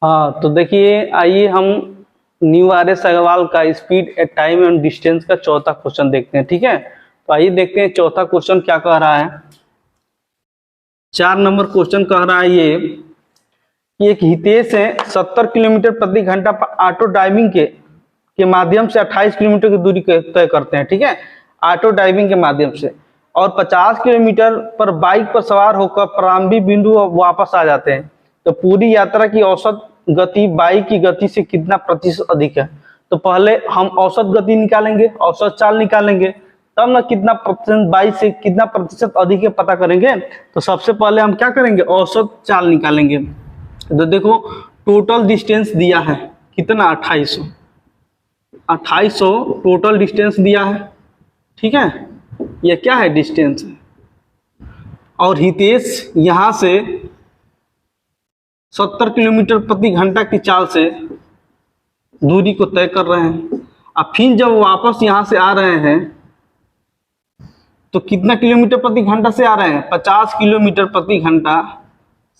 हाँ तो देखिए, आइए हम न्यू आर.एस. अग्रवाल का speed at time and distance का चौथा क्वेश्चन देखते हैं। ठीक है, तो आइए देखते हैं चौथा क्वेश्चन क्या कह रहा है। 4 नंबर क्वेश्चन कह रहा है ये कि एक हितेश है 70 किलोमीटर प्रति घंटा पर ऑटो ड्राइविंग के माध्यम से 28 किलोमीटर की दूरी तय करते हैं। ठीक है, ऑटो ड्राइविंग के माध्यम से, और 50 किलोमीटर पर बाइक पर सवार होकर प्रारंभिक बिंदु वापस आ जाते हैं। तो पूरी यात्रा की औसत गति बाइक की गति से कितना प्रतिशत अधिक है। तो पहले हम औसत गति निकालेंगे, औसत चाल निकालेंगे, तब ना कितना प्रतिशत बाइक से कितना प्रतिशत अधिक है पता करेंगे। तो सबसे पहले हम क्या करेंगे, औसत चाल निकालेंगे। तो देखो टोटल डिस्टेंस दिया है कितना, 2800 टोटल डिस्टेंस दिया है। ठीक है, ये क्या है, डिस्टेंस है। और हितेश यहां से 70 किलोमीटर प्रति घंटा की चाल से दूरी को तय कर रहे हैं। अब फिर जब वापस यहां से आ रहे हैं तो कितना किलोमीटर प्रति घंटा से आ रहे हैं, 50 किलोमीटर प्रति घंटा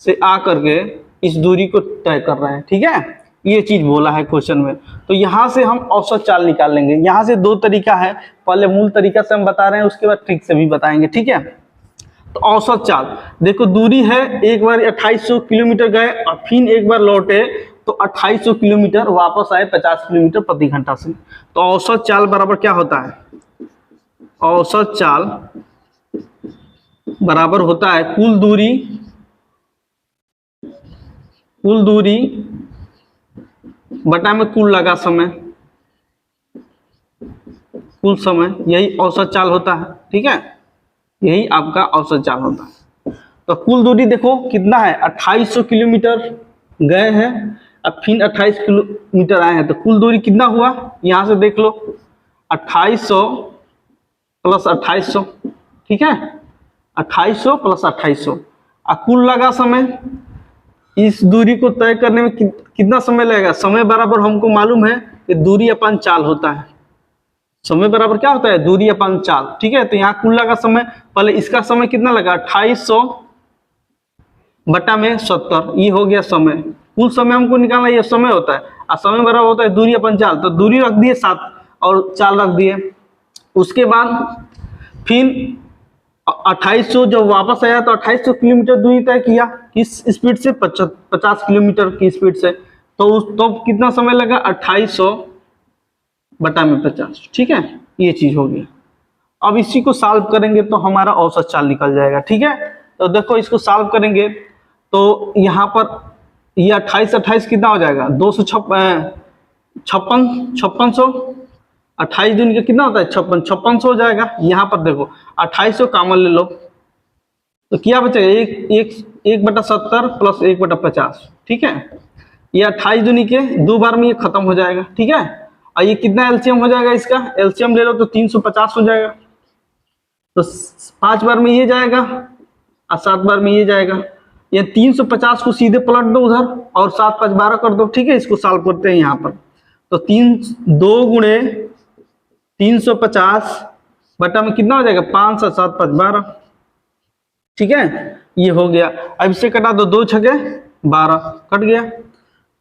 से आ करके इस दूरी को तय कर रहे हैं। ठीक है, ये चीज बोला है क्वेश्चन में। तो यहां से हम औसत चाल निकाल लेंगे। यहां से दो तरीका है, पहले मूल तरीका से हम बता रहे हैं, उसके बाद ट्रिक से भी बताएंगे। ठीक है, तो औसत चाल देखो, दूरी है, एक बार 2800 किलोमीटर गए और फिर एक बार लौटे तो 2800 किलोमीटर वापस आए 50 किलोमीटर प्रति घंटा से। तो औसत चाल बराबर क्या होता है, औसत चाल बराबर होता है कुल दूरी बटा में कुल लगा समय, कुल समय, यही औसत चाल होता है। ठीक है, यही आपका औसत चाल होता है। तो कुल दूरी देखो कितना है, 2800 किलोमीटर गए हैं, अब फिर 28 किलोमीटर आए हैं, तो कुल दूरी कितना हुआ, यहां से देख लो 2800 प्लस 2800। ठीक है, 2800 प्लस 2800, और कुल लगा समय। इस दूरी को तय करने में कितना समय लगेगा, समय बराबर हमको मालूम है कि दूरी अपन चाल होता है। समय बराबर क्या होता है, दूरी अपन चाल। ठीक है, तो यहाँ कुल लगा समय, पहले इसका समय कितना लगा, 2800 बटा में 70, ये हो गया समय। कुल समय हमको निकालना, ये समय होता है, और समय बराबर होता है दूरी अपन चाल। तो दूरी रख दिए 7 और चाल रख दिए। उसके बाद फिर 2800 जब वापस आया तो 2800 किलोमीटर दूरी तय किया, किस स्पीड से, 50 किलोमीटर की स्पीड से। तो कितना समय लगा, 2800 बटा में 50। ठीक है, ये चीज हो गया। अब इसी को सॉल्व करेंगे तो हमारा औसत चाल निकल जाएगा। ठीक है, तो देखो इसको सॉल्व करेंगे तो यहाँ पर ये 28 कितना हो जाएगा, 5600, 28 दिन का कितना होता है, 5600 हो जाएगा। यहाँ पर देखो 2800 कॉमन ले लो तो क्या बचेगा, एक बटा 70 प्लस 1/50। ठीक है, ये 28 दूनी के 2 बार में ये खत्म हो जाएगा। ठीक है, और ये कितना एलसीएम हो जाएगा, इसका एलसीएम ले लो तो 350 हो जाएगा। तो 5 बार में ये जाएगा और 7 बार में ये जाएगा। ये 350 को सीधे पलट दो उधर और 7 5 12 कर दो। ठीक है, इसको सॉल्व करते हैं यहाँ पर। तो 2 गुणे 350 बटा में कितना हो जाएगा, 5 7 7 5 12। ठीक है, ये हो गया। अब इससे कटा दो, 2 छके 12 कट गया।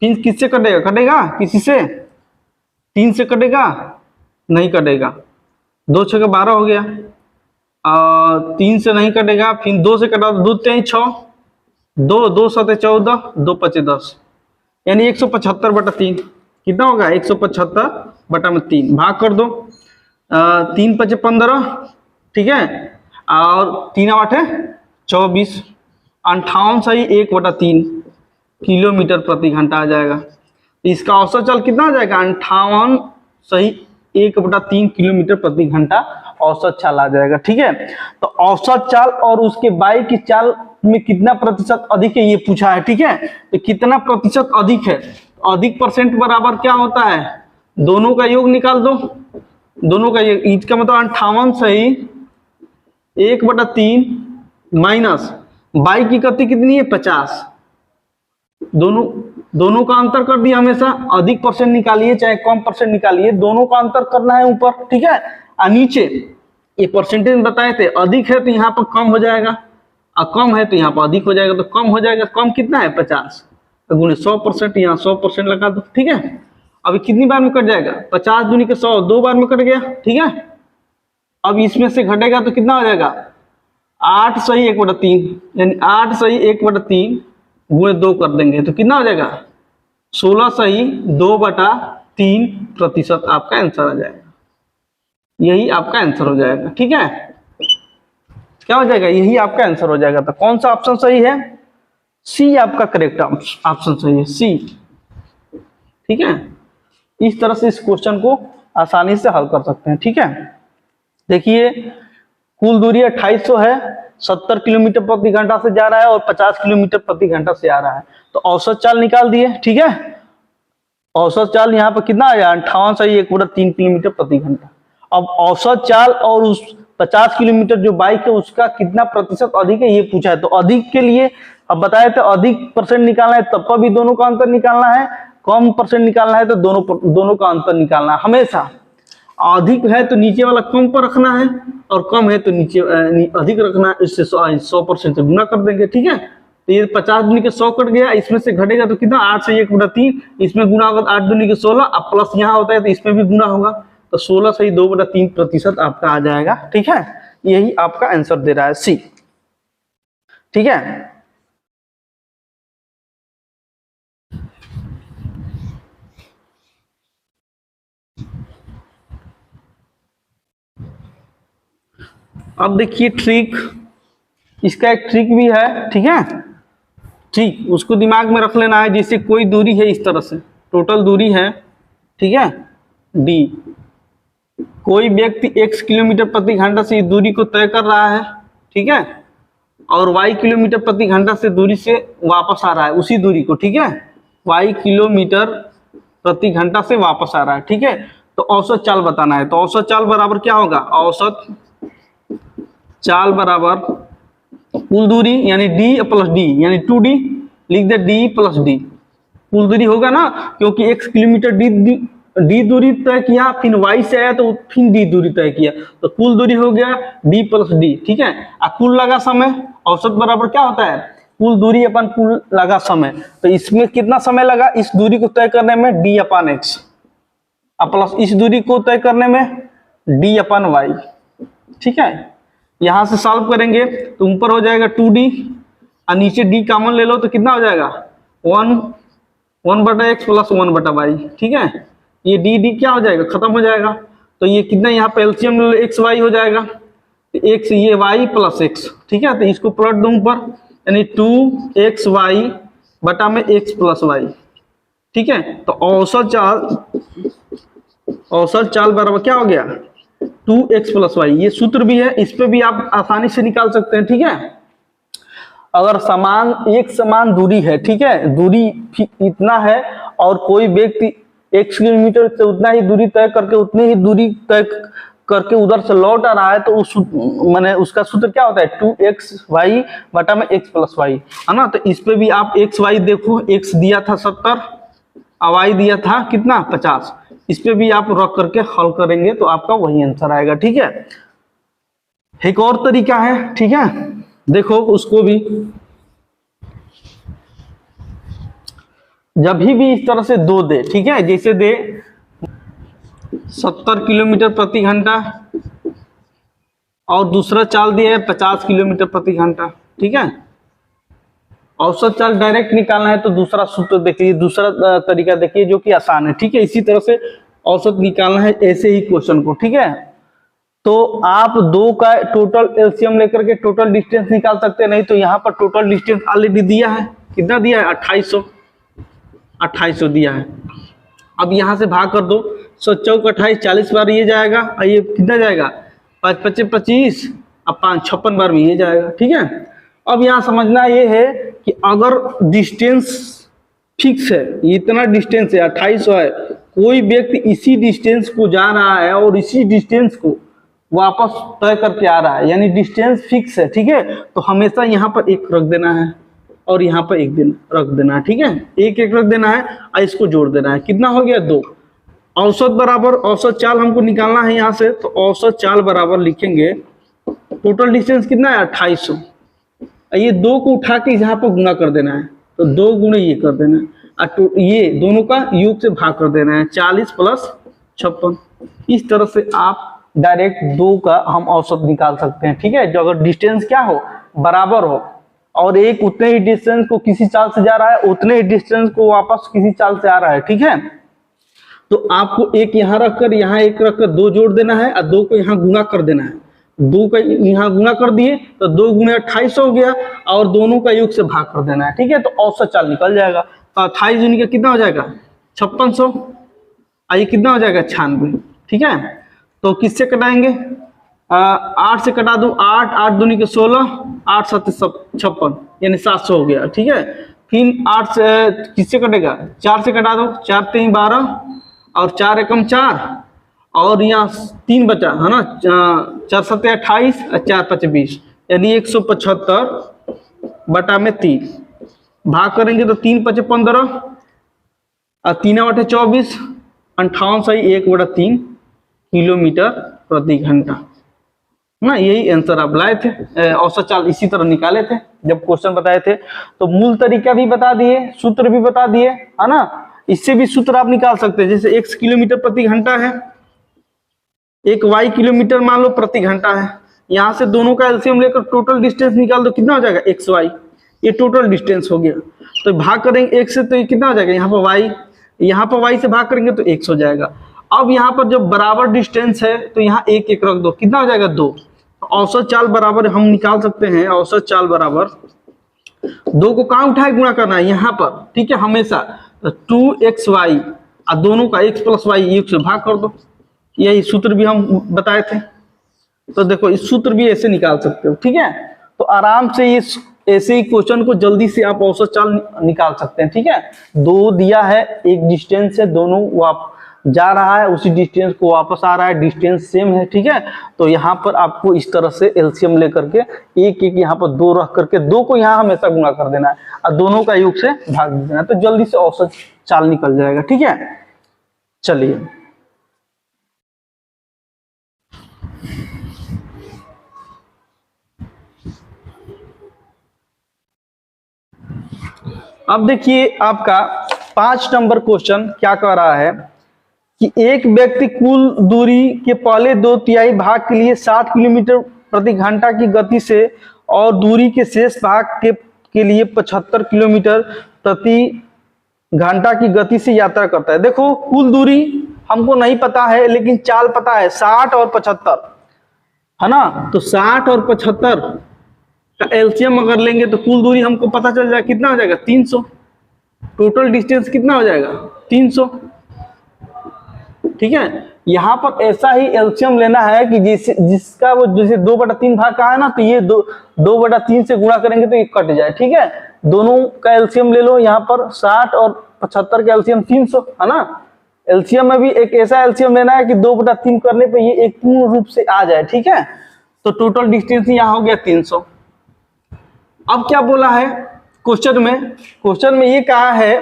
फिर किससे कटेगा किसी से, 3 से कटेगा, नहीं कटेगा। 2 छके 12 हो गया, 3 से नहीं कटेगा। फिर 2 से कटा दो, 2 3 6, 2 7 14, 2 5 10, यानी 175 बटा 3 कितना होगा, 175 बटा में 3 भाग कर दो, 3 5 15। ठीक है, और 3 8 24, 58 सही 1/3 किलोमीटर प्रति घंटा आ जाएगा। इसका औसत चाल कितना आ जाएगा, 58 सही 1/3 किलोमीटर प्रति घंटा औसत चाल आ जाएगा। ठीक है, तो औसत चाल और उसके बाइक की चाल में कितना प्रतिशत अधिक है ये पूछा है। ठीक है, तो कितना प्रतिशत अधिक है, अधिक परसेंट बराबर क्या होता है, दोनों का योग निकाल दो, दोनों का योग, इसका मतलब 58 सही 1/3 माइनस बाइक की गति कितनी है, 50। दोनों का अंतर कर दिया। हमेशा अधिक परसेंट निकालिए चाहे कम परसेंट निकालिए, दोनों का अंतर करना है ऊपर। ठीक है, और नीचे ये परसेंटेज बताए थे, अधिक है तो यहाँ पर कम हो जाएगा और कम है तो यहाँ पर अधिक हो जाएगा। तो कम हो जाएगा, कम कितना है 50, तो गुणे 100%, यहाँ 100% लगा दो, ठीक है। अभी कितनी बार में कट जाएगा, 50 दूनी के 100, 2 बार में कट गया, ठीक है। अब इसमें से घटेगा तो कितना हो जाएगा, 8 सही 1/3, यानी 8 सही 1/3 गुणे 2 कर देंगे तो कितना हो जाएगा, 16 सही 2/3% आपका आंसर आ जाएगा। यही आपका आंसर हो जाएगा, ठीक है। क्या हो जाएगा, यही आपका आंसर हो जाएगा। तो कौन सा ऑप्शन सही है, सी आपका करेक्ट ऑप्शन सही है, सी, ठीक है। इस तरह से इस क्वेश्चन को आसानी से हल कर सकते हैं, ठीक है। देखिए कुल दूरी 2800 है, 70 किलोमीटर प्रति घंटा से जा रहा है और 50 किलोमीटर प्रति घंटा से आ रहा है। तो औसत चाल निकाल दिए, ठीक है। औसत चाल यहाँ पर कितना आया, 58 सही 1/3 किलोमीटर प्रति घंटा। अब औसत चाल और उस 50 किलोमीटर जो बाइक है उसका कितना प्रतिशत अधिक है ये पूछा है। तो अधिक के लिए अब बताए थे, अधिक परसेंट निकालना है तब पर भी दोनों का अंतर निकालना है, कम परसेंट निकालना है तो दोनों का अंतर निकालना है। हमेशा अधिक है तो नीचे वाला कम पर रखना है और कम है तो नीचे अधिक रखना है। इससे 100% से गुना कर देंगे, ठीक है। तो ये 50 दूनी के 100 कट गया, इसमें से घटेगा तो कितना, 8 से 1/3, इसमें गुना होगा 8 दूनी के 16, अब प्लस यहाँ होता है तो इसमें भी गुना होगा, तो 16 सही 2/3% आपका आ जाएगा, ठीक है। यही आपका आंसर दे रहा है सी, ठीक है। अब देखिए ट्रिक, इसका एक ट्रिक भी है, ठीक है। ठीक, उसको दिमाग में रख लेना है। जैसे कोई दूरी है इस तरह से, टोटल दूरी है, ठीक है, डी। कोई व्यक्ति x किलोमीटर प्रति घंटा से इस दूरी को तय कर रहा है, ठीक है, और y किलोमीटर प्रति घंटा से दूरी से वापस आ रहा है उसी दूरी को, ठीक है। y किलोमीटर प्रति घंटा से वापस आ रहा है, ठीक है। तो औसत चाल बताना है। तो औसत चाल बराबर क्या होगा, औसत चाल बराबर कुल दूरी यानी d प्लस डी, यानी 2d, लिख दे d प्लस डी। कुल दूरी होगा ना, क्योंकि x किलोमीटर d दूरी तय किया, फिर y से आया तो फिर d दूरी तय किया, तो कुल दूरी हो गया d प्लस डी, ठीक है। कुल लगा समय, औसत बराबर क्या होता है, कुल दूरी अपन कुल लगा समय। तो इसमें कितना समय लगा इस दूरी को तय करने में, d/x, प्लस इस दूरी को तय करने में d/y, ठीक है। यहां से सॉल्व करेंगे तो ऊपर हो जाएगा 2d और नीचे d कॉमन ले लो तो कितना हो जाएगा, 1/x प्लस 1/y, ठीक है। ये d क्या हो जाएगा, खत्म हो जाएगा। तो ये कितना, यहाँ पे एलसीएम ले लो, xy हो जाएगा, तो x ये y प्लस x, ठीक है। तो इसको प्लट दूं ऊपर, यानी 2xy बटा में x प्लस y, ठीक है। तो औसत चाल बराबर क्या हो गया, 2x प्लस y। ये सूत्र भी है, इस पे भी आप आसानी से निकाल सकते हैं, ठीक है। अगर एक समान दूरी है, ठीक है, दूरी इतना है और कोई व्यक्ति 1 किलोमीटर से उतना ही दूरी तय करके उतनी ही दूरी तय करके उधर से लौट आ रहा है, तो उस माने उसका सूत्र क्या होता है, 2xy बटा में x प्लस y, है ना। तो इस पे भी आप xy देखो, x दिया था 70 और y दिया था कितना 50, इस पे भी आप रख करके हल करेंगे तो आपका वही आंसर आएगा, ठीक है। एक और तरीका है, ठीक है, देखो उसको भी। जब भी इस तरह से दो दे, ठीक है, जैसे दे 70 किलोमीटर प्रति घंटा और दूसरा चाल दिया है 50 किलोमीटर प्रति घंटा, ठीक है। औसत चाल डायरेक्ट निकालना है तो दूसरा सूत्र देखिए, दूसरा तरीका देखिए जो कि आसान है, ठीक है। इसी तरह से औसत निकालना है ऐसे ही क्वेश्चन को, ठीक है। तो आप दो का टोटल एलसीएम लेकर के टोटल डिस्टेंस निकाल सकते हैं, नहीं तो यहाँ पर टोटल डिस्टेंस ऑलरेडी दिया है, कितना दिया है, 2800 दिया है। अब यहाँ से भाग कर दो, 100 चौक 28, 40 बार ये जाएगा और ये कितना जाएगा, 5 25 25 अब 5 56 बार भी ये जाएगा, ठीक है। अब यहाँ समझना ये है कि अगर डिस्टेंस फिक्स है, इतना डिस्टेंस है 2800 है, कोई व्यक्ति इसी डिस्टेंस को जा रहा है और इसी डिस्टेंस को वापस तय करके आ रहा है, यानी डिस्टेंस फिक्स है, ठीक है। तो हमेशा यहाँ पर 1 रख देना है और यहाँ पर 1 दिन रख देना है, ठीक है। 1 रख देना है और इसको जोड़ देना है, कितना हो गया 2। औसत बराबर औसत चाल हमको निकालना है यहाँ से, तो औसत चाल बराबर लिखेंगे, टोटल डिस्टेंस कितना है 2800, ये 2 को उठा के यहाँ पर गुना कर देना है, तो 2 गुणे ये कर देना है, और ये दोनों का योग से भाग कर देना है, 40 प्लस 56। इस तरह से आप डायरेक्ट 2 का हम औसत निकाल सकते हैं। ठीक है, जो अगर डिस्टेंस क्या हो, बराबर हो, और एक उतने ही डिस्टेंस को किसी चाल से जा रहा है, उतने ही डिस्टेंस को वापस किसी चाल से आ रहा है। ठीक है, तो आपको एक यहाँ रखकर यहाँ एक रखकर 2 जोड़ देना है, और 2 को यहाँ गुणा कर देना है। 2 का यहाँ गुणा कर दिए तो 2 गुणे 28 हो गया, और दोनों का योग से भाग कर देना है। ठीक है, तो औसत चाल निकल जाएगा। तो 28 दूनी का कितना हो जाएगा, 5600, ये कितना हो जाएगा, 96। ठीक है, तो किससे कटाएंगे, 8 से कटा दो, 8 8 दूनी के 16, 8 7 56, यानी 700 हो गया। ठीक है, फिर 8 से किससे कटेगा, 4 से कटा दो, 4 3 12, और 4 एकम 4, और यहाँ 3 बचा है ना, 4 7 28 और 4 5 20, यानी 175 बटा में 3 भाग करेंगे तो 3 5 15 और 3 8 24, 58 सही 1/3 किलोमीटर प्रति घंटा ना। यही आंसर आप लाए थे, औसत चाल इसी तरह निकाले थे जब क्वेश्चन बताए थे। तो मूल तरीका भी बता दिए, सूत्र भी बता दिए, है ना। इससे भी सूत्र आप निकाल सकते हैं, जैसे x किलोमीटर प्रति घंटा है, एक y किलोमीटर मान लो प्रति घंटा है। यहाँ से दोनों का एलसीएम लेकर टोटल डिस्टेंस निकाल दो, कितना हो जाएगा, xy, ये टोटल डिस्टेंस हो गया। तो भाग करेंगे x से, तो ये कितना हो जाएगा, यहाँ पर y, यहाँ पर y से भाग करेंगे तो x हो जाएगा। अब यहाँ पर जब बराबर डिस्टेंस है तो यहाँ 1 1 रख दो, कितना हो जाएगा, 2। औसत चाल बराबर हम निकाल सकते हैं, औसत चाल बराबर 2 को कहाँ उठाए, गुणा करना है यहाँ पर। ठीक है, हमेशा 2xy, और दोनों का x प्लस y योग से भाग कर दो। यही सूत्र भी हम बताए थे। तो देखो इस सूत्र भी ऐसे निकाल सकते हो। ठीक है, तो आराम से ये ऐसे ही क्वेश्चन को जल्दी से आप औसत चाल निकाल सकते हैं। ठीक है, 2 दिया है, एक डिस्टेंस है, दोनों जा रहा है, उसी डिस्टेंस को वापस आ रहा है, डिस्टेंस सेम है। ठीक है, तो यहाँ पर आपको इस तरह से एलसीएम लेकर के एक एक यहाँ पर 2 रख करके 2 को यहाँ हमेशा गुणा कर देना है, और दोनों का योग से भाग देना है, तो जल्दी से औसत चाल निकल जाएगा। ठीक है, चलिए अब देखिए आपका 5 नंबर क्वेश्चन क्या कह रहा है कि एक व्यक्ति कुल दूरी के पहले 2/3 भाग के लिए 60 किलोमीटर प्रति घंटा की गति से और दूरी के शेष भाग के लिए 75 किलोमीटर प्रति घंटा की गति से यात्रा करता है। देखो कुल दूरी हमको नहीं पता है, लेकिन चाल पता है, 60 और 75 है ना। तो 60 और 75 का एलसीएम अगर लेंगे तो कुल दूरी हमको पता चल जाएगा, कितना हो जाएगा, 300। टोटल डिस्टेंस कितना हो जाएगा, 300। ठीक है, यहाँ पर ऐसा ही एलसीएम लेना है कि जिसका वो जैसे 2/3 भाग का है ना, तो ये 2/3 से गुणा करेंगे तो ये कट जाए। ठीक है, दोनों का एलसीएम ले लो, यहाँ पर 60 और 75 का एलसीएम 300 है ना। एलसीएम में भी एक ऐसा एलसीएम लेना है कि 2/3 करने पे ये एक पूर्ण रूप से आ जाए। ठीक है, तो टोटल डिस्टेंस यहाँ हो गया 300। अब क्या बोला है क्वेश्चन में ये कहा है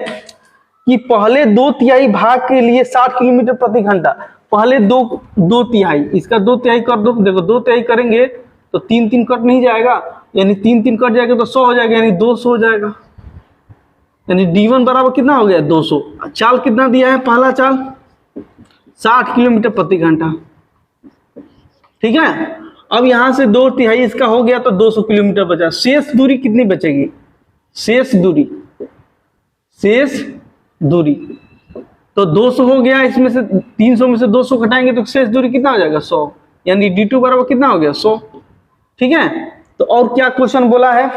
कि पहले 2/3 भाग के लिए 60 किलोमीटर प्रति घंटा, पहले 2/3, इसका 2/3 कर दो। देखो 2/3 करेंगे तो 3 3 कट नहीं जाएगा, यानी 3 3 कट जाएगा तो 100 हो जाएगा, यानी 200 हो जाएगा। यानी D1 बराबर कितना हो गया, 200। चाल कितना दिया है, पहला चाल 60 किलोमीटर प्रति घंटा। ठीक है, अब यहां से 2/3 इसका हो गया तो 200 किलोमीटर बचा। शेष दूरी कितनी बचेगी, शेष दूरी तो 200 हो गया, इसमें से 300 में से 200 घटाएंगे तो शेष दूरी कितना हो जाएगा, 100। यानी D2 बराबर कितना हो गया, 100। ठीक है, तो और क्या क्वेश्चन बोला है,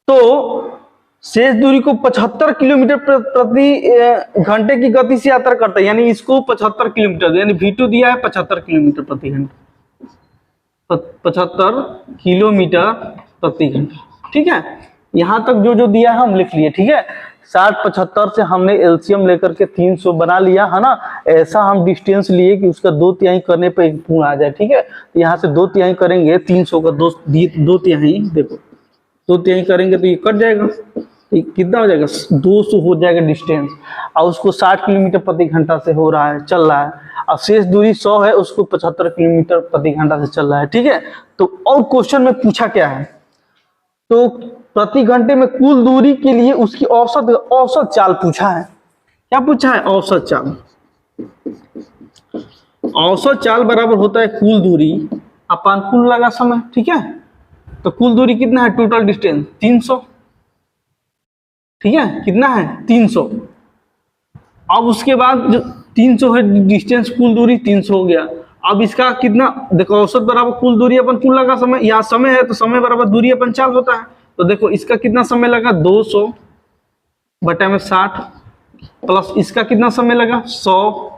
तो शेष दूरी को 75 किलोमीटर प्रति घंटे की गति से यात्रा करता है, यानी इसको 75 किलोमीटर, यानी V2 दिया है 75 किलोमीटर प्रति घंटा, 75 किलोमीटर प्रति घंटा। ठीक है, यहां तक जो दिया है हम लिख लिए। ठीक है, 60 75 से हमने एलसीएम लेकर के 300 बना लिया है ना। ऐसा हम डिस्टेंस लिए कि उसका 2/3 करने पे एक पूर्ण आ जाए। ठीक है, तो यहाँ से 2/3 करेंगे, 300 का 2/3, देखो 2/3 करेंगे तो ये कट जाएगा, तो कितना हो जाएगा, 200 हो जाएगा डिस्टेंस, और उसको 60 किलोमीटर प्रति घंटा से हो रहा है, चल रहा है, और शेष दूरी 100 है, उसको 75 किलोमीटर प्रति घंटा से चल रहा है। ठीक है, तो और क्वेश्चन में पूछा क्या है, तो प्रति घंटे में कुल दूरी के लिए उसकी औसत चाल पूछा है। क्या पूछा है? औसत चाल। औसत चाल बराबर होता है कुल दूरी अपन कुल लगा समय, ठीक है। तो कुल दूरी कितना है? टोटल डिस्टेंस 300, ठीक है। कितना है? 300। अब उसके बाद जो 300 है डिस्टेंस, कुल दूरी 300 हो गया। अब इसका कितना देखो, औसत बराबर कुल दूरी अपन कुल लगा समय, यहाँ समय है तो समय बराबर दूरी अपन चाल होता है। तो देखो इसका कितना समय लगा? 200 बटा में 60 प्लस इसका कितना समय लगा? 100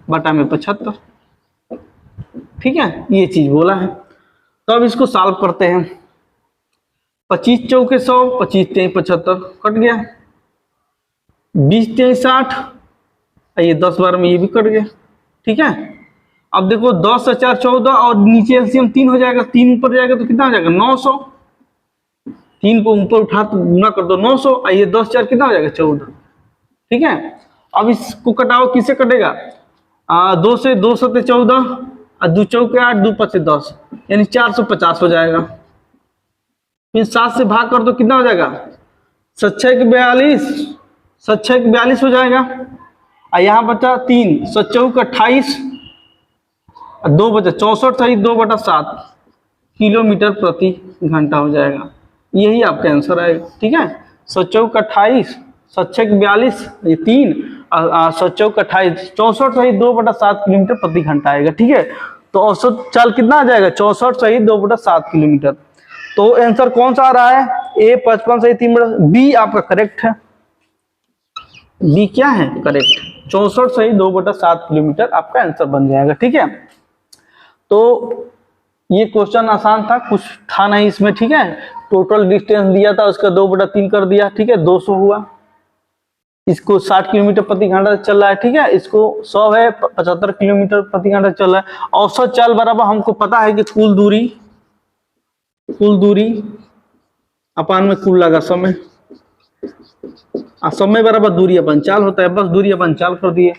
बटा में 75, ठीक है। ये चीज बोला है। तो अब इसको सॉल्व करते हैं। 25 चौके 100, 25 3 75 कट गया, 20 3 60, ये 10 बार में ये भी कट गया, ठीक है। अब देखो 10 से 4 14 और नीचे एलसीएम 3 हो जाएगा, 3 ऊपर जाएगा तो कितना हो जाएगा? 900। 3 को ऊपर उठा तो गुना कर दो 900, ये 10 4 कितना हो जाएगा? 14, ठीक है। अब इसको कटाओ, किससे कटेगा? 2 से 2 7 14 और 2 चौके 8, 2 5 10, यानी 450 हो जाएगा। फिर 7 से भाग कर दो, कितना हो जाएगा? 7 6 42, 7 6 42 हो जाएगा। और यहाँ बचा 3, 7 चौक 28, 2 बचा 64 सही 2 बटा 7 किलोमीटर प्रति घंटा हो जाएगा। यही आपका आंसर आएगा, ठीक है। 7 चौक 28, 7 6 42, ये 3 और 7 चौक 28, 64 सही 2 बटा 7 किलोमीटर प्रति घंटा आएगा, ठीक है। तो औसत चाल कितना आ जाएगा? 64 सही 2 बटा 7 किलोमीटर। तो आंसर कौन सा आ रहा है? ए 55 सही 3 बटा, बी आपका करेक्ट है। बी क्या है? करेक्ट। 64 सही 2 बटा 7 किलोमीटर आपका आंसर बन जाएगा, ठीक है। तो ये क्वेश्चन आसान था, कुछ था नहीं इसमें, ठीक है। टोटल डिस्टेंस दिया था, उसका 2 बटा 3 कर दिया, ठीक है। 200 हुआ। इसको 60 किलोमीटर प्रति घंटा चल रहा है, ठीक है। इसको 100 है, 75 किलोमीटर प्रति घंटा चल रहा है। औसत चाल बराबर हमको पता है कि कुल दूरी अपान में कुल लगा समय, समय बराबर दूरी अपन चाल होता है, बस दूरी अपन चाल कर दिए,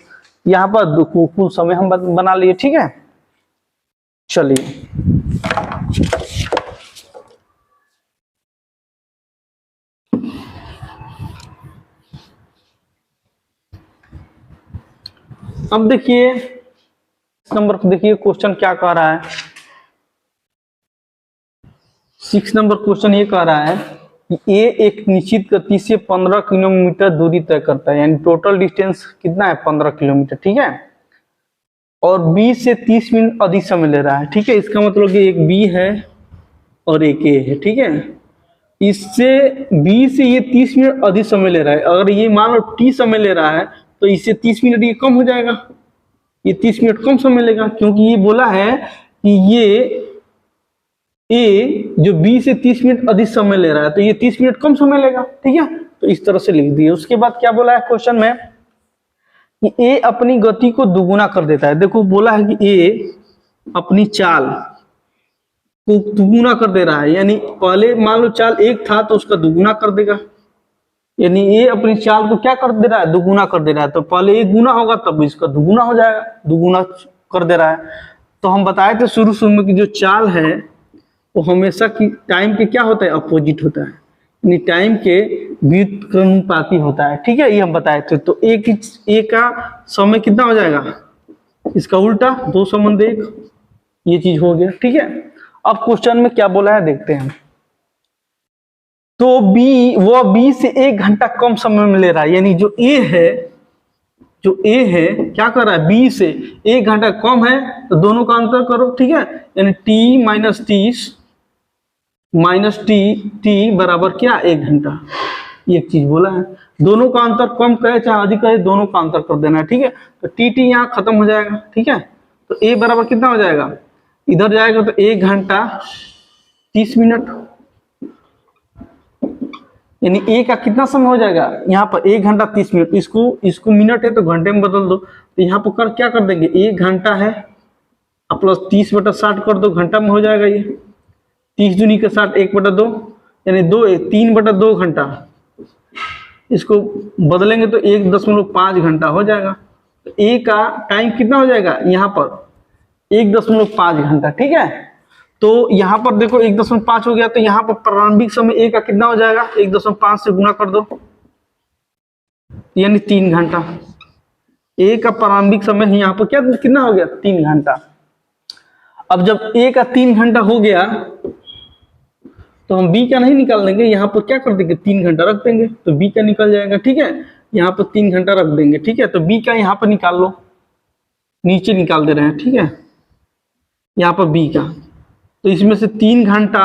यहाँ पर कुल समय हम बना लिए, ठीक है। चलिए अब देखिए नंबर को, देखिए क्वेश्चन क्या कह रहा है। 6 नंबर क्वेश्चन ये कह रहा है कि ए एक निश्चित गति से 15 किलोमीटर दूरी तय करता है, यानी टोटल डिस्टेंस कितना है? 15 किलोमीटर, ठीक है। और बी से 30 मिनट अधिक समय ले रहा है, ठीक है। इसका मतलब कि एक बी है और एक ए है, ठीक है। इससे बी से ये 30 मिनट अधिक समय ले रहा है। अगर ये मान लो टी समय ले रहा है तो इससे 30 मिनट ये कम हो जाएगा, ये 30 मिनट कम समय लेगा, क्योंकि ये बोला है कि ये ए जो बी से 30 मिनट अधिक समय ले रहा है तो ये 30 मिनट कम समय लेगा, ठीक है। तो इस तरह से लिख दिए। उसके बाद क्या बोला है क्वेश्चन में कि ए अपनी गति को दुगुना कर देता है। देखो बोला है कि ए अपनी चाल को दुगुना कर दे रहा है, यानी पहले मान लो चाल 1 था तो उसका दुगुना कर देगा, यानी ये अपनी चाल को क्या कर दे रहा है? दुगुना कर दे रहा है। तो पहले 1 गुना होगा तब इसका दुगुना हो जाएगा, दुगुना कर दे रहा है। तो हम बताए थे शुरू में कि जो चाल है वो हमेशा की टाइम के क्या होता है? अपोजिट होता है, यानी टाइम के व्युत्क्रमानुपाती होता है, ठीक है। ये हम बताए थे। तो एक का समय कितना हो जाएगा? इसका उल्टा 2 संबंध 1, ये चीज हो गया, ठीक है। अब क्वेश्चन में क्या बोला है देखते हैं। तो वो बी से 1 घंटा कम समय में ले रहा है, यानी जो ए है क्या कर रहा है? बी से 1 घंटा कम है, तो दोनों का अंतर करो, ठीक है। यानी टी माइनस टी बराबर क्या? 1 घंटा। एक चीज बोला है, दोनों का अंतर कम करे चाहे अधिक करे, दोनों का अंतर कर देना है, ठीक है। तो टी यहाँ खत्म हो जाएगा, ठीक है। तो ए बराबर कितना हो जाएगा? इधर जाएगा तो 1 घंटा 30 मिनट, यानी ए का कितना समय हो जाएगा? यहाँ पर 1 घंटा 30 मिनट। इसको मिनट है तो घंटे में बदल दो। तो यहाँ पर क्या कर देंगे? 1 घंटा है प्लस 30 बटा 60 कर दो, घंटा में हो जाएगा ये। 30 दूनी के 60, 1 बटा 2, यानी 3 बटा 2 घंटा। इसको बदलेंगे तो 1.5 घंटा हो जाएगा। तो ए का टाइम कितना हो जाएगा? यहाँ पर 1.5 घंटा, ठीक है। तो यहाँ पर देखो 1.5 हो गया, तो यहाँ पर प्रारंभिक समय ए का कितना हो जाएगा, 1.5 से गुणा कर दो, यानी 3 घंटा। ए का प्रारंभिक समय यहाँ पर क्या कितना हो गया, 3 घंटा। अब जब ए का 3 घंटा हो गया तो हम बी का नहीं निकाल देंगे, यहाँ पर क्या कर देंगे, 3 घंटा रख देंगे तो बी का निकल जाएगा। ठीक है, यहाँ पर 3 घंटा रख देंगे। ठीक है, तो बी का यहाँ पर निकाल लो, नीचे निकाल दे रहे हैं। ठीक है, यहाँ पर बी का, तो इसमें से 3 घंटा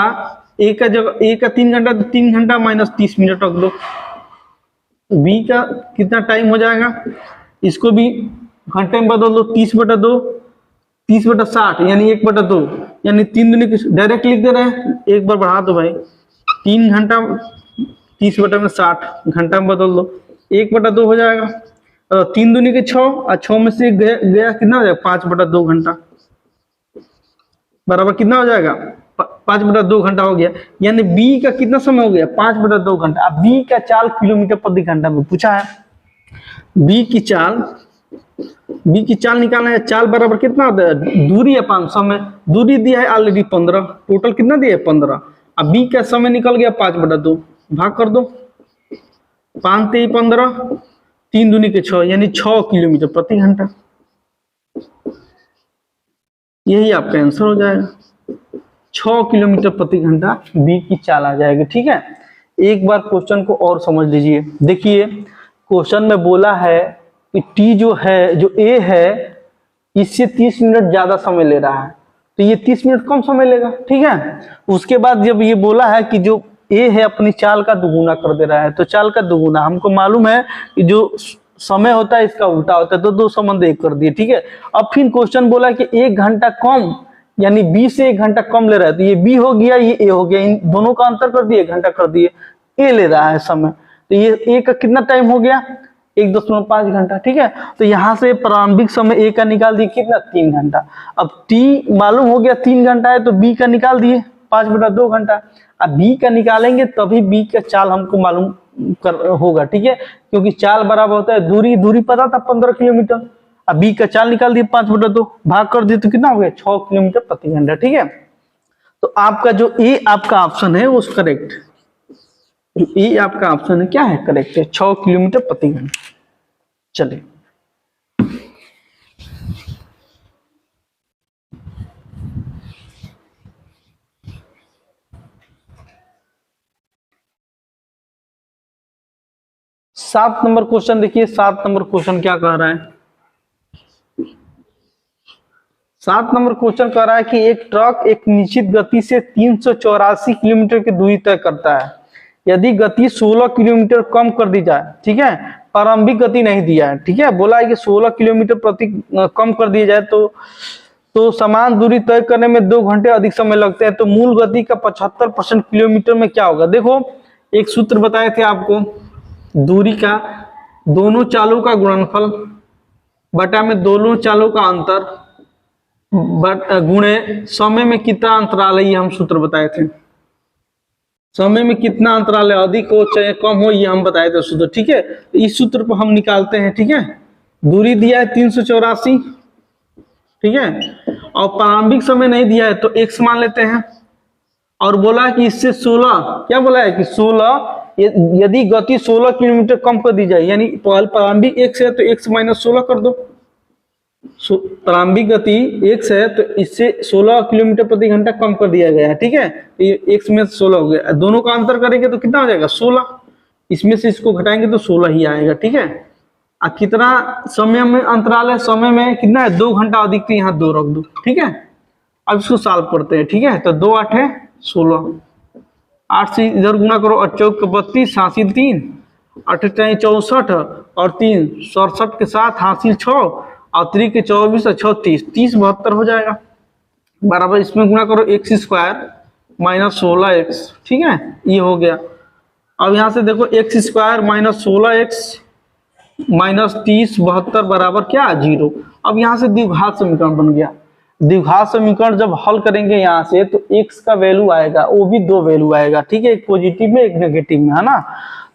ए का जगह, ए का 3 घंटा तो 3 घंटा माइनस 30 मिनट रख दो, तो बी का कितना टाइम हो जाएगा, इसको भी घंटे में बदल दो, 30/2, 30/60 यानी 1/2, यानी 3 दूनी डायरेक्ट लिख दे रहे हैं, एक बार बढ़ा दो भाई, 3 घंटा 30/60 घंटा में बदल दो, 1/2 हो जाएगा। 3 दूनी के 6 और 6 में से गया कितना हो जाएगा, 5/2 घंटा, बराबर कितना हो जाएगा, 5/2 घंटा हो गया। यानी बी का कितना समय हो गया, 5/2 घंटा। अब बी का चाल किलोमीटर प्रति घंटा में पूछा है, बी की चाल निकालना है। चाल बराबर कितना होता है, दूरी है 500 समय, दूरी दिया है ऑलरेडी 15, टोटल कितना दिया है 15। अब बी का समय निकल गया 5/2, भाग कर दो, 5 3 15, 3 दूनी के 6 यानी 6 किलोमीटर प्रति घंटा। यही आपका आंसर हो जाएगा, 6 किलोमीटर प्रति घंटा बी की चाल आ जाएगी। ठीक है, एक बार क्वेश्चन को और समझ लीजिए। देखिए क्वेश्चन में बोला है कि टी जो है, जो ए है, इससे 30 मिनट ज्यादा समय ले रहा है, तो ये 30 मिनट कम समय लेगा। ठीक है, उसके बाद जब ये बोला है कि जो ए है अपनी चाल का दुगुना कर दे रहा है, तो चाल का दुगुना हमको मालूम है कि जो समय होता है इसका उल्टा होता है, तो दो संबंध एक कर दिए। ठीक है, अब फिर क्वेश्चन बोला है कि 1 घंटा कम, यानी बी से 1 घंटा कम ले रहा है, तो ये बी हो गया, ये ए हो गया, इन दोनों का अंतर कर दिए, 1 घंटा कर दिए, ए ले रहा है समय, तो ये ए का कितना टाइम हो गया, 1.5 घंटा। ठीक है, तो यहाँ से प्रारंभिक समय ए का निकाल दिए कितना, 3 घंटा। अब टी मालूम हो गया 3 घंटा है, तो बी का निकाल दिए 5/2 घंटा। अब बी का निकालेंगे तभी बी का चाल हमको मालूम होगा। ठीक है, क्योंकि चाल बराबर होता है दूरी पता था 15 किलोमीटर, अब बी का चाल निकाल दिए 5/2, भाग कर दिए तो कितना हो गया, 6 किलोमीटर प्रति घंटा। ठीक है, तो आपका जो ए आपका ऑप्शन है वो करेक्ट, जो ए आपका ऑप्शन है क्या है, करेक्ट है, 6 किलोमीटर प्रति घंटा। चलिए सात नंबर क्वेश्चन देखिए, 7 नंबर क्वेश्चन क्या कह रहा है। 7 नंबर क्वेश्चन कह रहा है कि एक ट्रक एक निश्चित गति से 384 किलोमीटर की दूरी तय करता है, यदि गति 16 किलोमीटर कम कर दी जाए। ठीक है, प्रारंभिक गति नहीं दिया है। ठीक है, बोला है कि 16 किलोमीटर प्रति कम कर दिया जाए तो समान दूरी तय करने में 2 घंटे अधिक समय लगते हैं, तो मूल गति का 75% किलोमीटर में क्या होगा। देखो एक सूत्र बताए थे आपको, दूरी का दोनों चालों का गुणनफल बटा में दोनों चालों का अंतर गुणे समय में कितना अंतराल है, ये हम सूत्र बताए थे। समय में कितना अंतराल है, अधिक हो चाहे कम हो, ये हम बताए थे सूत्र। ठीक है, तो इस सूत्र को हम निकालते हैं। ठीक है, दूरी दिया है 384, ठीक है, और प्रारंभिक समय नहीं दिया है तो x मान लेते हैं, और बोला है कि इससे 16, क्या बोला है कि 16 यदि गति 16 किलोमीटर कम कर दी जाए, यानी प्रारंभिक x है तो x - 16 कर दो, प्रारंभिक गति x है तो इससे 16 किलोमीटर प्रति घंटा कम कर दिया गया है। ठीक है, तो ये x में 16 हो गया, दोनों का अंतर करेंगे तो कितना हो जाएगा, 16, इसमें से इसको घटाएंगे तो 16 ही आएगा। ठीक है, अब कितना समय में अंतराल है, समय में कितना है, 2 घंटा अधिक, तो यहाँ 2 रख दो। ठीक है, अब इसको सॉल्व करते हैं। ठीक है, तो 2 8 है 16, 8 से इधर गुणा करो, 8 चौक 32, हासिल 3, 8 64 और 3 67 के साथ हासिल 6 और 3 के 24 और 6 30, 30 72 हो जाएगा, बराबर इसमें गुणा करो x² - 16x। ठीक है, ये हो गया। अब यहाँ से देखो x² - 16x - 30 72 बराबर क्या, 0। अब यहाँ से द्विघात समीकरण बन गया। द्विघात समीकरण जब हल करेंगे यहाँ से तो x का वैल्यू आएगा, वो भी 2 वैल्यू आएगा। ठीक है, एक पॉजिटिव में एक नेगेटिव में, है ना।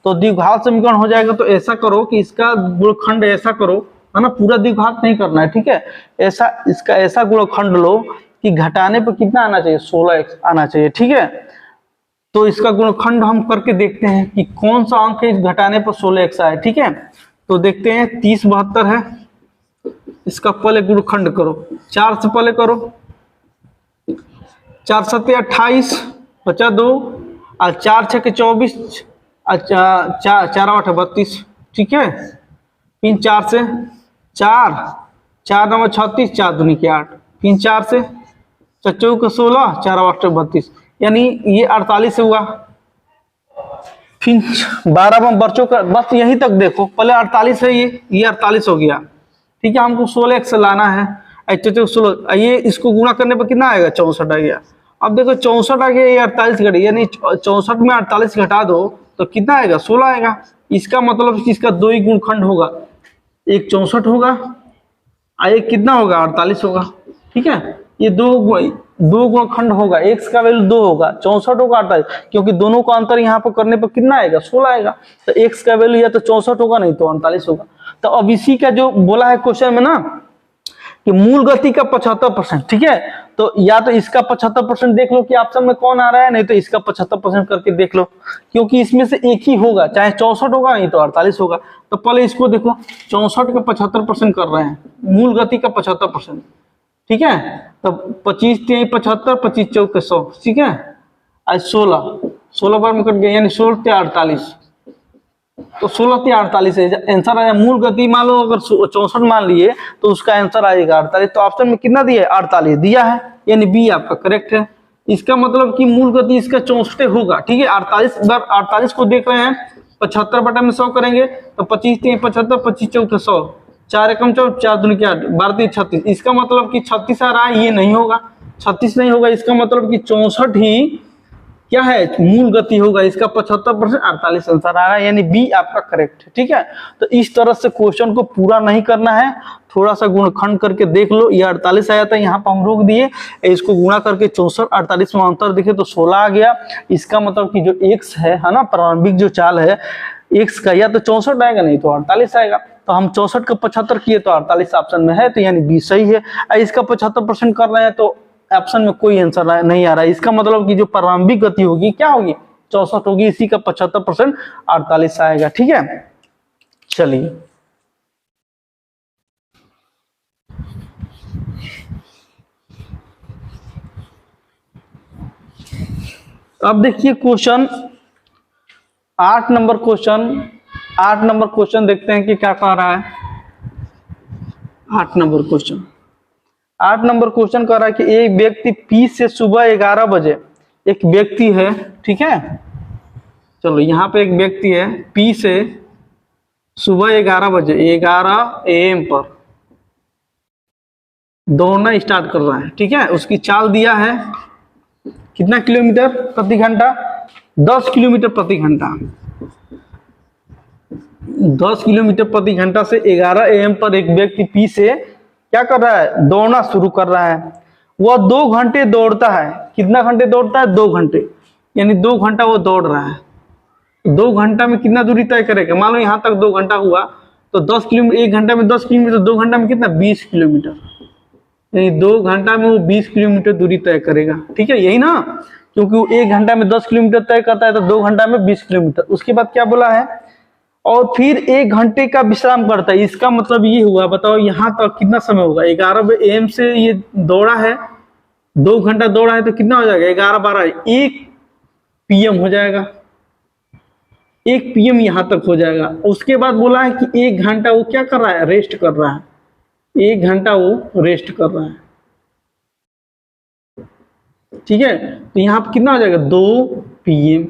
तो द्विघात समीकरण हो जाएगा, तो ऐसा करो कि इसका गुणखंड ऐसा करो, है ना, पूरा द्विघात नहीं करना है। ठीक है, ऐसा इसका ऐसा गुणखंड लो कि घटाने पर कितना आना चाहिए, 16x आना चाहिए। ठीक है, तो इसका गुणनखंड हम करके देखते हैं कि कौन सा अंक है घटाने पर 16x आए। ठीक है, तो देखते हैं 30 72 है, इसका पहले गुणनखंड करो, 4 से पहले करो, 4 7 28 बचा 2 और 4 6 24, अच्छा 4 8 32। ठीक है, फिर 4 से 4 4 9 36, 4 दूनी के 8, फिर 4 से 4 का 16, 4 8 32, यानी ये 48 हुआ। फिर 12 में बच्चों का बस यहीं तक देखो, पहले 48 है, ये 48 हो गया। ठीक है, हमको 16x से लाना है, 16, ये इसको गुणा करने पर कितना आएगा, 64 आ गया। अब देखो 64 आ गया, ये 48 घटे, यानी 64 में 48 घटा दो तो कितना आएगा, 16 आएगा। इसका मतलब इसका दो ही गुणखंड होगा, एक 64 होगा और एक कितना होगा, 48 होगा। ठीक है, ये दो गुणखंड होगा, x का वैल्यू 2 होगा, 64 होगा 48, क्योंकि दोनों का अंतर यहाँ पर करने पर कितना आएगा, 16 आएगा। तो x का वैल्यू या तो 64 होगा नहीं तो 48 होगा। तो अब इसी का जो बोला है क्वेश्चन में ना कि मूल गति का 75%। ठीक है, तो या तो इसका 75% देख लो कि ऑप्शन में कौन आ रहा है, नहीं तो इसका 75% करके देख लो, क्योंकि इसमें से एक ही होगा, चाहे 64 होगा नहीं तो 48 होगा। तो पहले इसको देखो, 64 का 75% कर रहे हैं, मूल गति का 75%। ठीक है, तो 25 3 75, 25 4 100। ठीक है, आज 16 बार में कट गया, यानी 16 3 48, तो 16 3 48 है आंसर आया। मूल गति मान लो अगर 64 मान लिए तो उसका आंसर आएगा 48। तो ऑप्शन में कितना दिया है, 48 दिया है, यानी बी आपका करेक्ट है। इसका मतलब कि मूल गति इसका 64 होगा। ठीक है, 48 को देख रहे हैं, 75 बटा में 100 करेंगे तो 25 3 75, 25 4 100, 4 एकम 4, 4 दूनी 8, 12 3 36। इसका मतलब कि 36 आ रहा है, ये नहीं होगा, 36 नहीं होगा। इसका मतलब कि 64 ही क्या है, मूल गति होगा। इसका 75% 48 आंसर आ रहा है, यानी बी आपका करेक्ट है। ठीक है, तो इस तरह से क्वेश्चन को पूरा नहीं करना है, थोड़ा सा गुणखंड करके देख लो। ये 48 आया था, यहाँ पर हम रोक दिए, इसको गुणा करके 64 48 में अंतर दिखे तो 16 आ गया। इसका मतलब कि जो x है ना, प्रारंभिक जो चाल है x का, या तो 64 आएगा नहीं तो 48 आएगा। तो हम 64 का 75 किए तो 48 ऑप्शन में है, तो यानी बी सही है। इसका 75% कर रहे हैं तो ऑप्शन में कोई आंसर नहीं आ रहा है। इसका मतलब कि जो प्रारंभिक गति होगी क्या होगी, 64 होगी, इसी का 75% 48 आएगा। ठीक है, चलिए अब देखिए क्वेश्चन 8 नंबर क्वेश्चन देखते हैं कि क्या कह रहा है। 8 नंबर क्वेश्चन कह रहा है कि एक व्यक्ति P से सुबह 11 बजे, एक व्यक्ति है, ठीक है, चलो यहाँ पे एक व्यक्ति है, P से सुबह 11 बजे 11 AM पर दौड़ना स्टार्ट कर रहा है। ठीक है, उसकी चाल दिया है कितना किलोमीटर प्रति घंटा, 10 किलोमीटर प्रति घंटा। 10 किलोमीटर प्रति घंटा से 11 AM पर एक व्यक्ति P से क्या कर रहा है, दौड़ना शुरू कर रहा है। वह 2 घंटे दौड़ता है। कितना घंटे दौड़ता है, 2 घंटे, यानी 2 घंटा वो दौड़ रहा है। 2 घंटा में कितना दूरी तय करेगा, मान लो यहाँ तक 2 घंटा हुआ तो 10 किलोमीटर, 1 घंटा में 10 किलोमीटर, 2 घंटा में कितना, 20 किलोमीटर, यानी 2 घंटा में वो 20 किलोमीटर दूरी तय करेगा। ठीक है, यही ना, क्योंकि वो 1 घंटा में 10 किलोमीटर तय करता है तो 2 घंटा में 20 किलोमीटर। उसके बाद क्या बोला है, और फिर 1 घंटे का विश्राम करता है। इसका मतलब ये हुआ, बताओ यहाँ तक कितना समय होगा, 11 AM से ये दौड़ा है, 2 घंटा दौड़ा है तो कितना हो जाएगा, 11 12 1 PM हो जाएगा, 1 PM यहाँ तक हो जाएगा। उसके बाद बोला है कि 1 घंटा वो क्या कर रहा है, रेस्ट कर रहा है, 1 घंटा वो रेस्ट कर रहा है। ठीक है, तो यहाँ पर कितना हो जाएगा, 2 PM,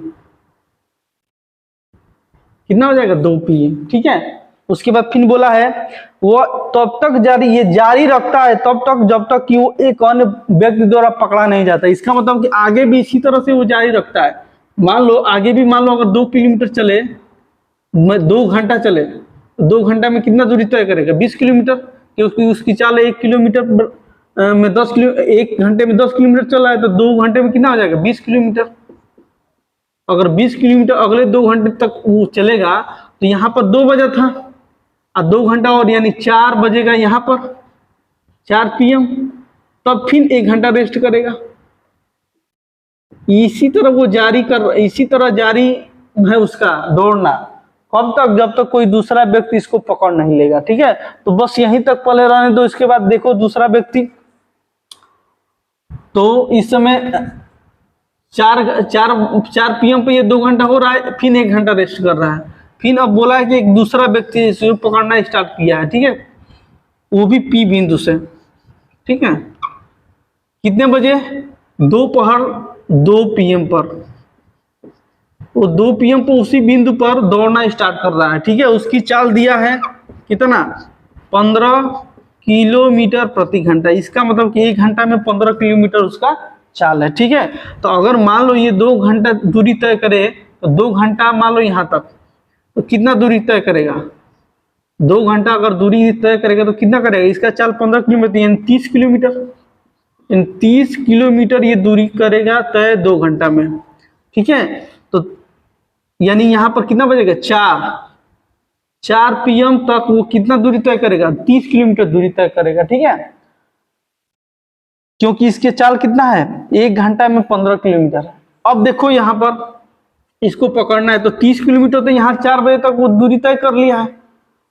कितना हो जाएगा, 2 PM। ठीक है, उसके बाद फिर बोला है वो तब तक ये जारी रखता है तब तक जब तक कि वो एक अन्य व्यक्ति द्वारा पकड़ा नहीं जाता। इसका मतलब कि आगे भी इसी तरह से वो जारी रखता है। मान लो आगे भी, मान लो अगर 2 किलोमीटर चले, 2 घंटा चले, 2 घंटा में कितना दूरी तय करेगा, 20 किलोमीटर, क्योंकि उसकी चाल 1 किलोमीटर में 10 किलो 1 घंटे में 10 किलोमीटर चला है तो 2 घंटे में कितना हो जाएगा, 20 किलोमीटर। अगर 20 किलोमीटर अगले 2 घंटे तक वो चलेगा तो यहाँ पर 2 बजा था और 2 घंटा और, यानी 4 बजेगा यहाँ पर, 4 PM। तब फिर 1 घंटा रेस्ट करेगा। इसी तरह जारी है उसका दौड़ना, कब तक? जब तक कोई दूसरा व्यक्ति इसको पकड़ नहीं लेगा। ठीक है, तो बस यहीं तक पहले रहने दो, इसके बाद देखो दूसरा व्यक्ति। तो इस समय 4 PM पे ये 2 घंटा हो रहा है, फिर 1 घंटा रेस्ट कर रहा है। फिर अब बोला है कि एक दूसरा व्यक्ति इसको पकड़ना स्टार्ट किया है। ठीक है, वो भी P बिंदु से। ठीक है, कितने बजे? दोपहर 2 PM पर। वो 2 PM पर उसी बिंदु पर दौड़ना स्टार्ट कर रहा है। ठीक है, उसकी चाल दिया है कितना? 15 किलोमीटर प्रति घंटा। इसका मतलब कि 1 घंटा में 15 किलोमीटर उसका चाल है। ठीक है, तो अगर मान लो ये 2 घंटा दूरी तय करे, तो 2 घंटा मान लो यहाँ तक, तो कितना दूरी तय करेगा? 2 घंटा अगर दूरी तय करेगा तो कितना करेगा? इसका चाल 15 किलोमीटर यानी 30 किलोमीटर। 30 किलोमीटर ये दूरी करेगा तय 2 घंटा में। ठीक है, तो यानी यहाँ पर कितना बजेगा? 4 PM तक वो कितना दूरी तय करेगा? 30 किलोमीटर दूरी तय करेगा। ठीक है, क्योंकि इसके चाल कितना है? 1 घंटा में 15 किलोमीटर। अब देखो यहाँ पर इसको पकड़ना है, तो 30 किलोमीटर तो यहाँ 4 बजे तक वो दूरी तय कर लिया है।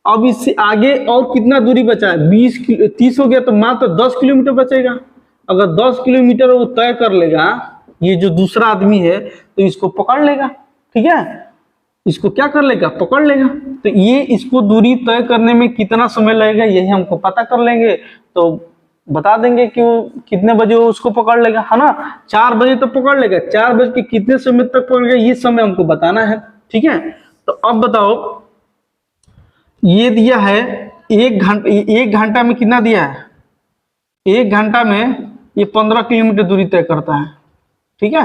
अब इससे आगे और कितना दूरी बचा है? 30 हो गया, तो मात्र 10 किलोमीटर बचेगा। अगर 10 किलोमीटर वो तय कर लेगा, ये जो दूसरा आदमी है, तो इसको पकड़ लेगा। ठीक है, इसको क्या कर लेगा? पकड़ लेगा। तो ये इसको दूरी तय करने में कितना समय लगेगा, यही हमको पता कर लेंगे, तो बता देंगे कि वो कितने बजे वो उसको पकड़ लेगा, है ना? 4 बजे तो पकड़ लेगा, 4 बज के कितने समय तक पकड़ेगा, ये समय हमको बताना है। ठीक है, तो अब बताओ, ये दिया है 1 घंटा में कितना दिया है? 1 घंटा में ये 15 किलोमीटर दूरी तय करता है। ठीक है,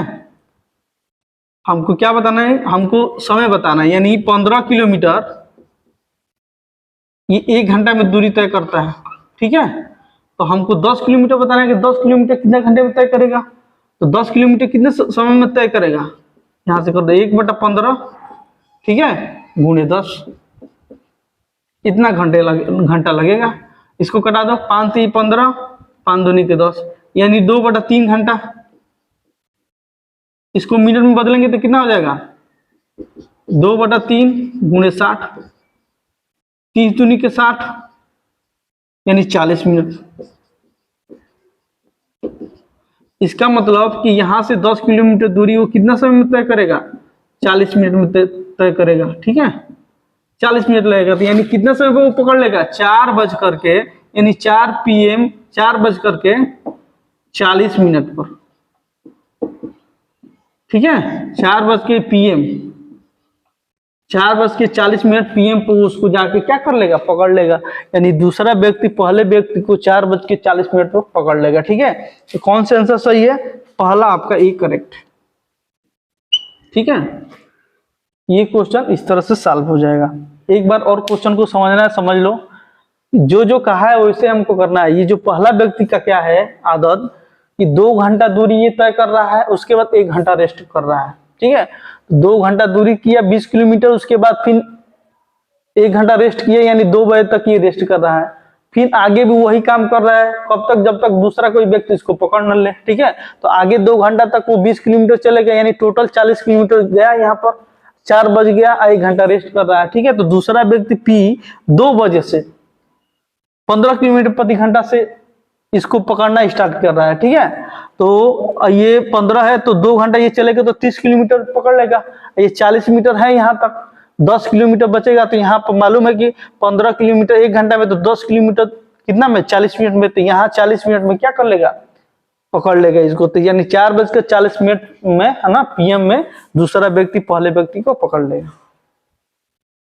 हमको क्या बताना है? हमको समय बताना है, यानी 15 किलोमीटर ये 1 घंटा में दूरी तय करता है। ठीक है, तो हमको 10 किलोमीटर बताना है कि 10 किलोमीटर कितने घंटे में तय करेगा। तो 10 किलोमीटर कितने समय में तय करेगा? यहां से कर दो 1/15। ठीक है, गुणे 10, इतना घंटा लगेगा। इसको कटा दो, 5 3 15, 5 दूनी के 10, यानी 2/3 घंटा। इसको मिनट में बदलेंगे तो कितना हो जाएगा? 2/3 गुणे 60, 30 दूनी के 60, यानी 40 मिनट। इसका मतलब कि यहां से 10 किलोमीटर दूरी वो कितना समय में तय करेगा? 40 मिनट में तय करेगा। ठीक है, 40 मिनट लगेगा, तो यानी कितना समय पर वो पकड़ लेगा? 4 बज करके, यानी 4 PM 4 बज करके 40 मिनट पर। ठीक है, 4 बज के PM 4 बज के 40 मिनट PM पर उसको जाके क्या कर लेगा? पकड़ लेगा। यानी दूसरा व्यक्ति पहले व्यक्ति को 4 बज के 40 मिनट पर पकड़ लेगा। ठीक है, तो कौन सा आंसर सही है? पहला आपका ए करेक्ट। ठीक है, ये क्वेश्चन इस तरह से सॉल्व हो जाएगा। एक बार और क्वेश्चन को समझना है, समझ लो। जो जो कहा है वैसे हमको करना है। ये जो पहला व्यक्ति का क्या है आदत कि 2 घंटा दूरी ये तय कर रहा है, उसके बाद 1 घंटा रेस्ट कर रहा है। ठीक है, 2 घंटा दूरी किया 20 किलोमीटर, उसके बाद फिर 1 घंटा रेस्ट किया, यानी 2 बजे तक ये रेस्ट कर रहा है। फिर आगे भी वही काम कर रहा है, कब तक? जब तक दूसरा कोई व्यक्ति इसको पकड़ न ले। ठीक है, तो आगे 2 घंटा तक वो 20 किलोमीटर चलेगा, यानी टोटल 40 किलोमीटर गया। यहाँ पर 4 बज गया, 1 घंटा रेस्ट कर रहा है। ठीक है, तो दूसरा व्यक्ति P 2 बजे से 15 किलोमीटर प्रति घंटा से इसको पकड़ना स्टार्ट कर रहा है। ठीक है, तो ये 15 है, तो 2 घंटा ये चलेगा तो 30 किलोमीटर पकड़ लेगा। ये 40 मीटर है, यहाँ तक 10 किलोमीटर बचेगा। तो यहाँ पर मालूम है कि 15 किलोमीटर 1 घंटा में, तो 10 किलोमीटर कितना में? 40 मिनट में। तो यहाँ 40 मिनट में क्या कर लेगा? पकड़ लेगा इसको। तो यानी 4 बज के 40 मिनट में, है ना, PM में दूसरा व्यक्ति पहले व्यक्ति को पकड़ लेगा।